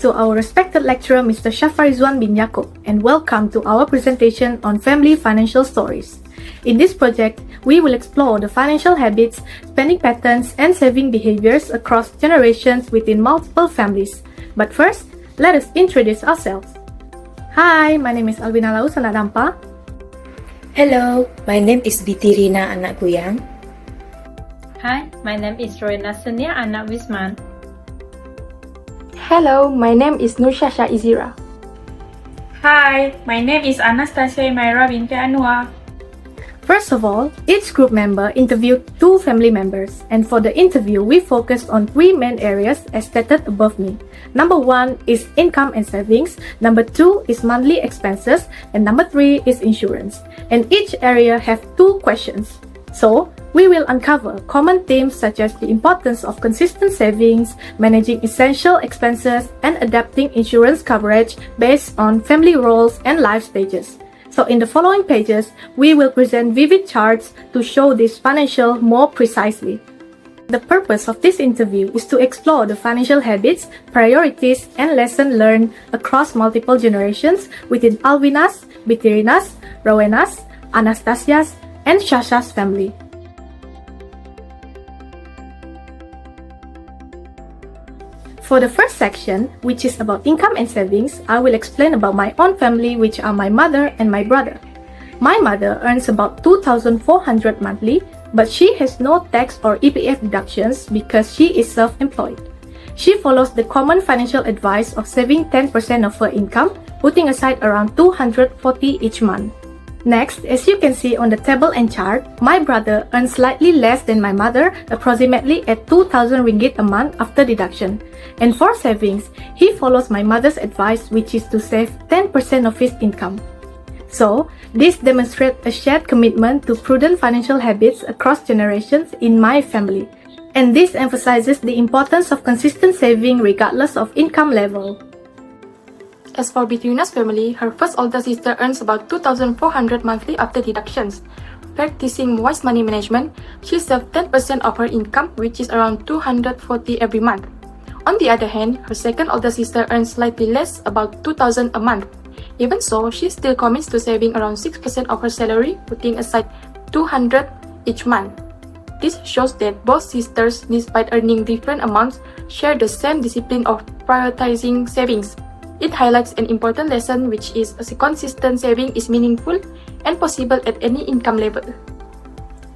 to our respected lecturer, Mr. Shafarizwan bin Yaakob, and welcome to our presentation on family financial stories. In this project, we will explore the financial habits, spending patterns, and saving behaviors across generations within multiple families. But first, let us introduce ourselves. Hi, my name is Alvina Laus Anak Dampa. Hello, my name is Biti Rina Anak Kuyang. Hi, my name is Roena Senia Anak Wisman. Hello, my name is Nurshasha Izira. Hi, my name is Anastasia Myra binti Anwar. First of all, each group member interviewed 2 family members, and for the interview, we focused on 3 main areas as stated above me. Number 1 is income and savings, number 2 is monthly expenses, and number 3 is insurance. And each area have 2 questions. So, we will uncover common themes such as the importance of consistent savings, managing essential expenses, and adapting insurance coverage based on family roles and life stages. So in the following pages, we will present vivid charts to show this financial more precisely. The purpose of this interview is to explore the financial habits, priorities, and lessons learned across multiple generations within Alvina's, Bitirina's, Rowena's, Anastasia's, and Shasha's family. For the first section, which is about income and savings, I will explain about my own family, which are my mother and my brother. My mother earns about 2,400 monthly, but she has no tax or EPF deductions because she is self-employed. She follows the common financial advice of saving 10% of her income, putting aside around 240 each month. Next, as you can see on the table and chart, my brother earns slightly less than my mother, approximately at 2,000 ringgit a month after deduction. And for savings, he follows my mother's advice, which is to save 10% of his income. So, this demonstrates a shared commitment to prudent financial habits across generations in my family. And this emphasizes the importance of consistent saving regardless of income level. As for Bitirina's family, her first older sister earns about 2,400 monthly after deductions. Practicing wise money management, she saves 10% of her income, which is around 240 every month. On the other hand, her second older sister earns slightly less, about 2,000 a month. Even so, she still commits to saving around 6% of her salary, putting aside 200 each month. This shows that both sisters, despite earning different amounts, share the same discipline of prioritizing savings. It highlights an important lesson, which is a consistent saving is meaningful and possible at any income level.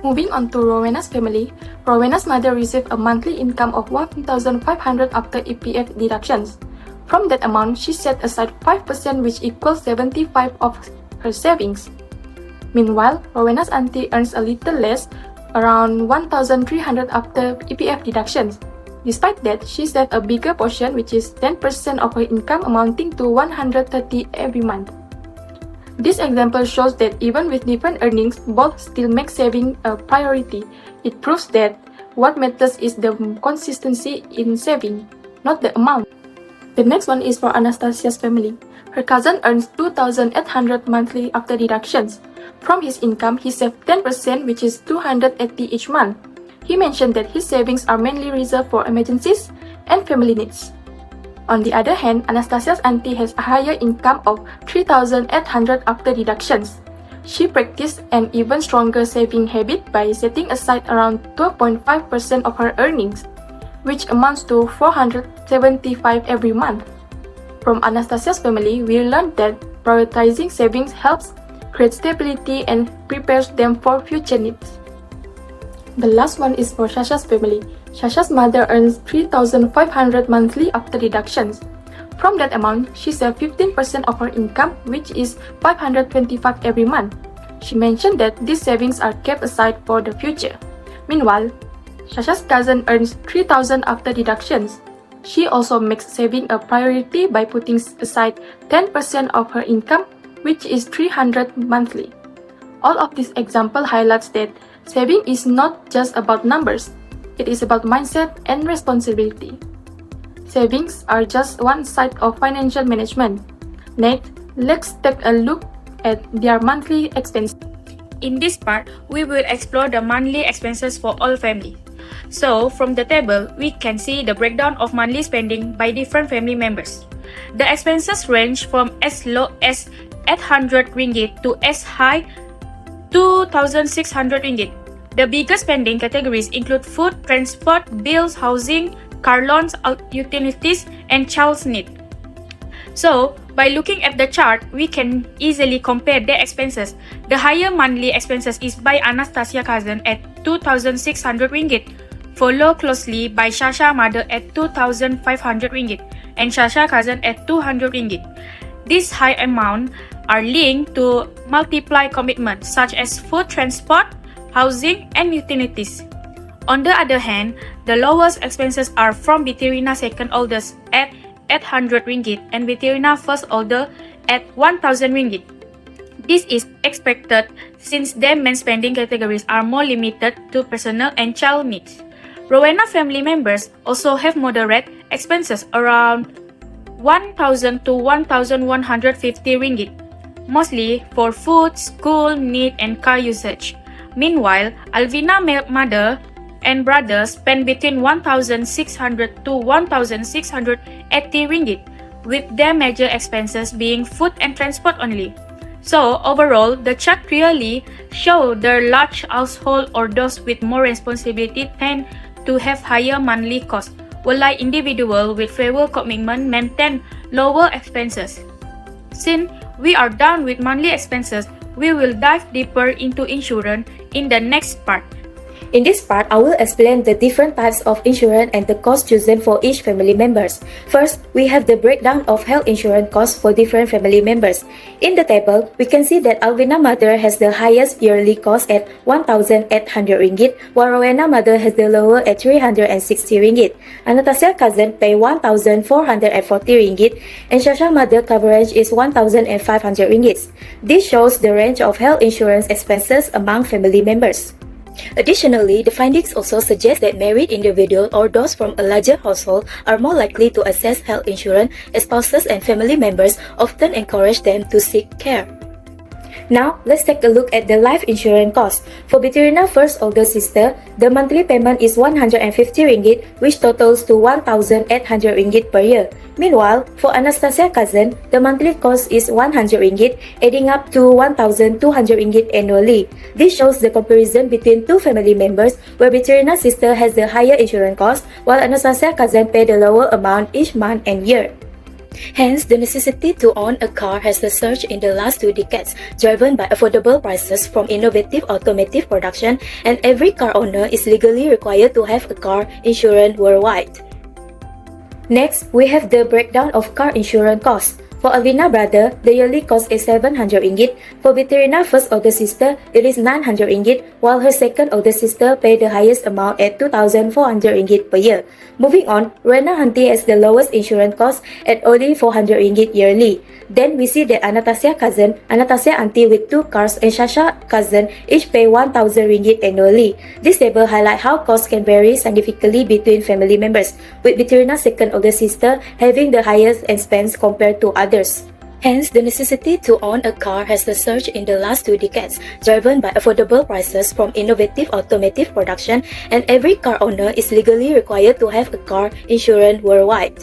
Moving on to Rowena's family, Rowena's mother received a monthly income of 1,500 after EPF deductions. From that amount, she set aside 5%, which equals 75 of her savings. Meanwhile, Rowena's auntie earns a little less, around 1,300 after EPF deductions. Despite that, she saved a bigger portion, which is 10% of her income, amounting to 130 every month. This example shows that even with different earnings, both still make saving a priority. It proves that what matters is the consistency in saving, not the amount. The next one is for Anastasia's family. Her cousin earns 2,800 monthly after deductions. From his income, he saved 10%, which is 280 each month. He mentioned that his savings are mainly reserved for emergencies and family needs. On the other hand, Anastasia's auntie has a higher income of 3,800 after deductions. She practiced an even stronger saving habit by setting aside around 12.5% of her earnings, which amounts to 475 every month. From Anastasia's family, we learned that prioritizing savings helps create stability and prepares them for future needs. The last one is for Shasha's family. Shasha's mother earns 3,500 monthly after deductions. From that amount, she saved 15% of her income, which is 525 every month. She mentioned that these savings are kept aside for the future. Meanwhile, Shasha's cousin earns 3,000 after deductions. She also makes saving a priority by putting aside 10% of her income, which is 300 monthly. All of this example highlights that saving is not just about numbers, it is about mindset and responsibility. Savings are just one side of financial management. Next, let's take a look at their monthly expenses. In this part, we will explore the monthly expenses for all families. So, from the table, we can see the breakdown of monthly spending by different family members. The expenses range from as low as 800 ringgit to as high 2,600 ringgit. The biggest spending categories include food, transport, bills, housing, car loans, utilities, and child's need. So, by looking at the chart, we can easily compare their expenses. The higher monthly expenses is by Anastasia cousin at 2,600 ringgit, followed closely by Shasha mother at 2,500 ringgit and Shasha cousin at 200 ringgit. These high amounts are linked to multiple commitments such as food, transport, housing, and utilities. On the other hand, the lowest expenses are from Bitirina second oldest at 800 ringgit and Bitirina first older at 1,000 ringgit. This is expected since their main spending categories are more limited to personal and child needs. Rowena family members also have moderate expenses around 1,000 to 1,150 ringgit, mostly for food, school need, and car usage. Meanwhile, Alvina mother and brother spend between 1,600 to 1,680 ringgit, with their major expenses being food and transport only. So overall, the chart clearly show the large household or those with more responsibility tend to have higher monthly costs, while individuals with fewer commitment maintain lower expenses. Since we are done with monthly expenses, we will dive deeper into insurance in the next part. In this part, I will explain the different types of insurance and the cost chosen for each family members. First, we have the breakdown of health insurance costs for different family members. In the table, we can see that Alvina mother has the highest yearly cost at 1,800 ringgit, while Rowena mother has the lower at 360 ringgit. Anastasia cousin pay 1,440 ringgit, and Shasha mother coverage is 1,500 ringgit. This shows the range of health insurance expenses among family members. Additionally, the findings also suggest that married individuals or those from a larger household are more likely to access health insurance, as spouses and family members often encourage them to seek care. Now, let's take a look at the life insurance cost. For Bitirina first older sister, the monthly payment is 150 ringgit, which totals to 1,800 ringgit per year. Meanwhile, for Anastasia cousin, the monthly cost is 100 ringgit, adding up to 1,200 ringgit annually. This shows the comparison between two family members, where Bitirina's sister has the higher insurance cost, while Anastasia cousin pay the lower amount each month and year. Hence, the necessity to own a car has surged in the last 2 decades, driven by affordable prices from innovative automotive production, and every car owner is legally required to have a car insurance worldwide. Next, we have the breakdown of car insurance costs. For Alvina brother, the yearly cost is 700 ringgit. For Bitirina first older sister, it is 900 ringgit, while her second older sister pay the highest amount at 2,400 ringgit per year. Moving on, Rowena auntie has the lowest insurance cost at only 400 ringgit yearly. Then we see that Anastasia cousin, Anastasia auntie with 2 cars, and Shasha cousin each pay 1,000 ringgit annually. This table highlights how costs can vary significantly between family members, with Bitirina's second older sister having the highest expense compared to others. Hence, the necessity to own a car has surged in the last 2 decades, driven by affordable prices from innovative automotive production, and every car owner is legally required to have a car insurance worldwide.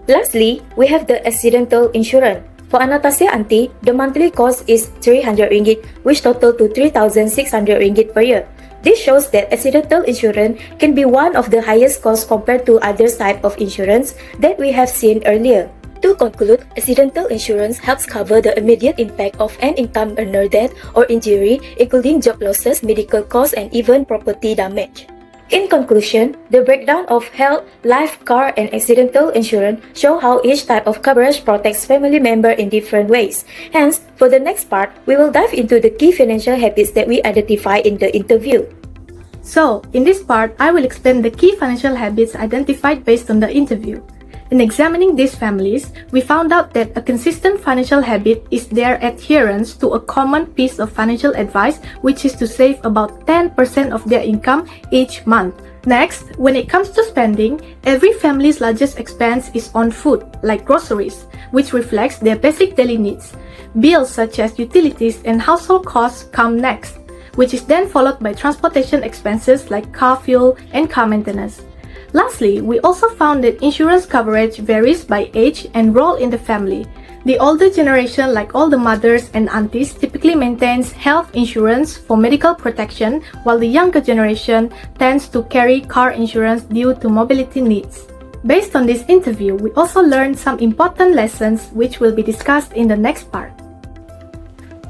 Lastly, we have the accidental insurance. For Anastasia auntie, the monthly cost is 300 ringgit, which total to 3,600 ringgit per year. This shows that accidental insurance can be one of the highest costs compared to other types of insurance that we have seen earlier. To conclude, accidental insurance helps cover the immediate impact of an income earner death or injury, including job losses, medical costs, and even property damage. In conclusion, the breakdown of health, life, car, and accidental insurance show how each type of coverage protects family members in different ways. Hence, for the next part, we will dive into the key financial habits that we identify in the interview. So, in this part, I will explain the key financial habits identified based on the interview. In examining these families, we found out that a consistent financial habit is their adherence to a common piece of financial advice, which is to save about 10% of their income each month. Next, when it comes to spending, every family's largest expense is on food, like groceries, which reflects their basic daily needs. Bills such as utilities and household costs come next, which is then followed by transportation expenses like car fuel and car maintenance. Lastly, we also found that insurance coverage varies by age and role in the family. The older generation, like all the mothers and aunties, typically maintains health insurance for medical protection, while the younger generation tends to carry car insurance due to mobility needs. Based on this interview, we also learned some important lessons which will be discussed in the next part.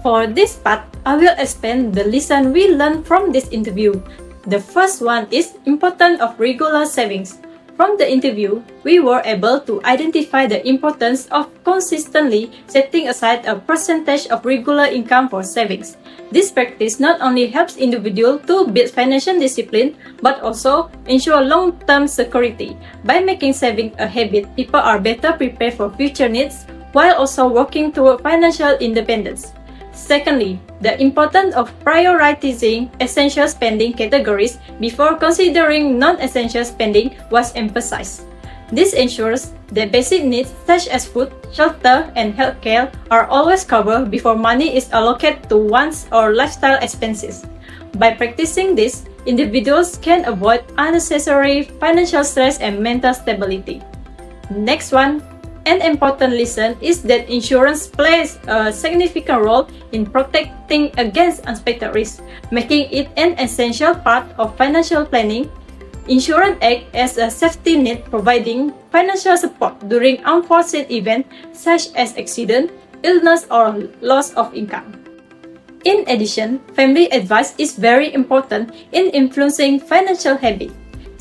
For this part, I will explain the lesson we learned from this interview. The first one is importance of regular savings. From the interview, we were able to identify the importance of consistently setting aside a percentage of regular income for savings. This practice not only helps individuals to build financial discipline, but also ensure long-term security. By making saving a habit, people are better prepared for future needs while also working toward financial independence. Secondly, the importance of prioritizing essential spending categories before considering non-essential spending was emphasized. This ensures that basic needs such as food, shelter, and healthcare are always covered before money is allocated to wants or lifestyle expenses. By practicing this, individuals can avoid unnecessary financial stress and mental stability. Next one, an important lesson is that insurance plays a significant role in protecting against unexpected risks, making it an essential part of financial planning. Insurance acts as a safety net, providing financial support during unforeseen events such as accident, illness, or loss of income. In addition, family advice is very important in influencing financial habits,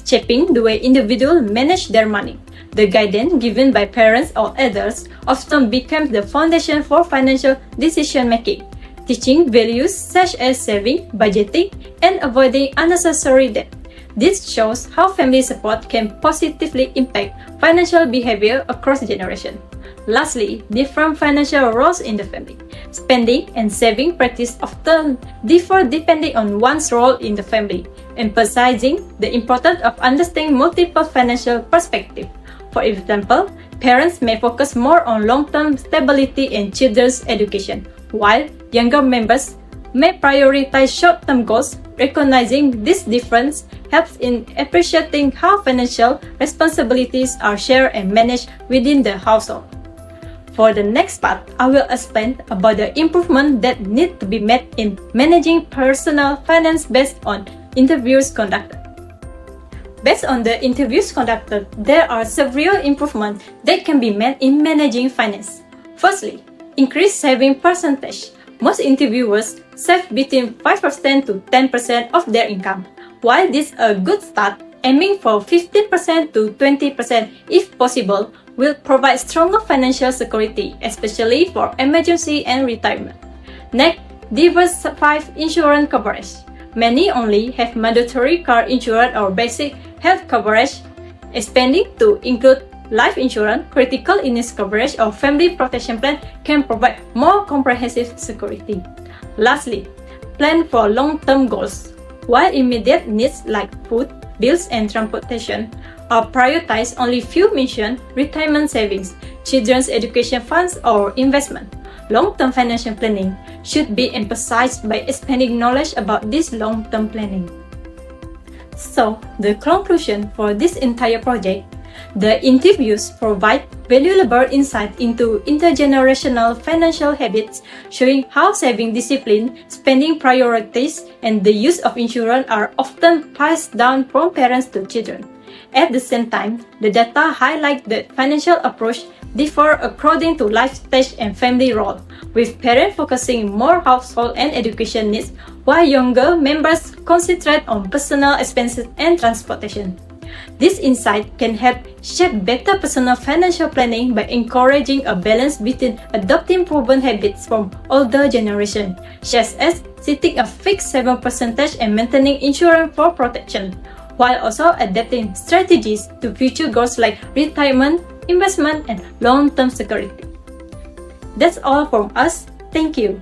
shaping the way individuals manage their money. The guidance given by parents or others often becomes the foundation for financial decision-making, teaching values such as saving, budgeting, and avoiding unnecessary debt. This shows how family support can positively impact financial behavior across generations. Lastly, different financial roles in the family. Spending and saving practice often differ depending on one's role in the family, emphasizing the importance of understanding multiple financial perspectives. For example, parents may focus more on long-term stability and children's education, while younger members may prioritize short-term goals. Recognizing this difference helps in appreciating how financial responsibilities are shared and managed within the household. For the next part, I will explain about the improvements that need to be made in managing personal finance based on interviews conducted. Based on the interviews conducted, there are several improvements that can be made in managing finance. Firstly, increase saving percentage. Most interviewers save between 5% to 10% of their income. While this is a good start, aiming for 15% to 20% if possible will provide stronger financial security, especially for emergency and retirement. Next, diversify insurance coverage. Many only have mandatory car insurance or basic health coverage. Expanding to include life insurance, critical illness coverage, or family protection plan can provide more comprehensive security. Lastly, plan for long-term goals. While immediate needs like food, bills, and transportation are prioritized, only few mention retirement savings, children's education funds, or investment. Long-term financial planning should be emphasized by expanding knowledge about this long-term planning. So, the conclusion for this entire project, the interviews provide valuable insight into intergenerational financial habits, showing how saving discipline, spending priorities, and the use of insurance are often passed down from parents to children. At the same time, the data highlight that financial approach differ according to life stage and family role, with parents focusing more household and education needs, while younger members concentrate on personal expenses and transportation. This insight can help shape better personal financial planning by encouraging a balance between adopting proven habits from older generations, such as setting a fixed saving percentage and maintaining insurance for protection, while also adapting strategies to future goals like retirement, investment, and long-term security. That's all from us. Thank you.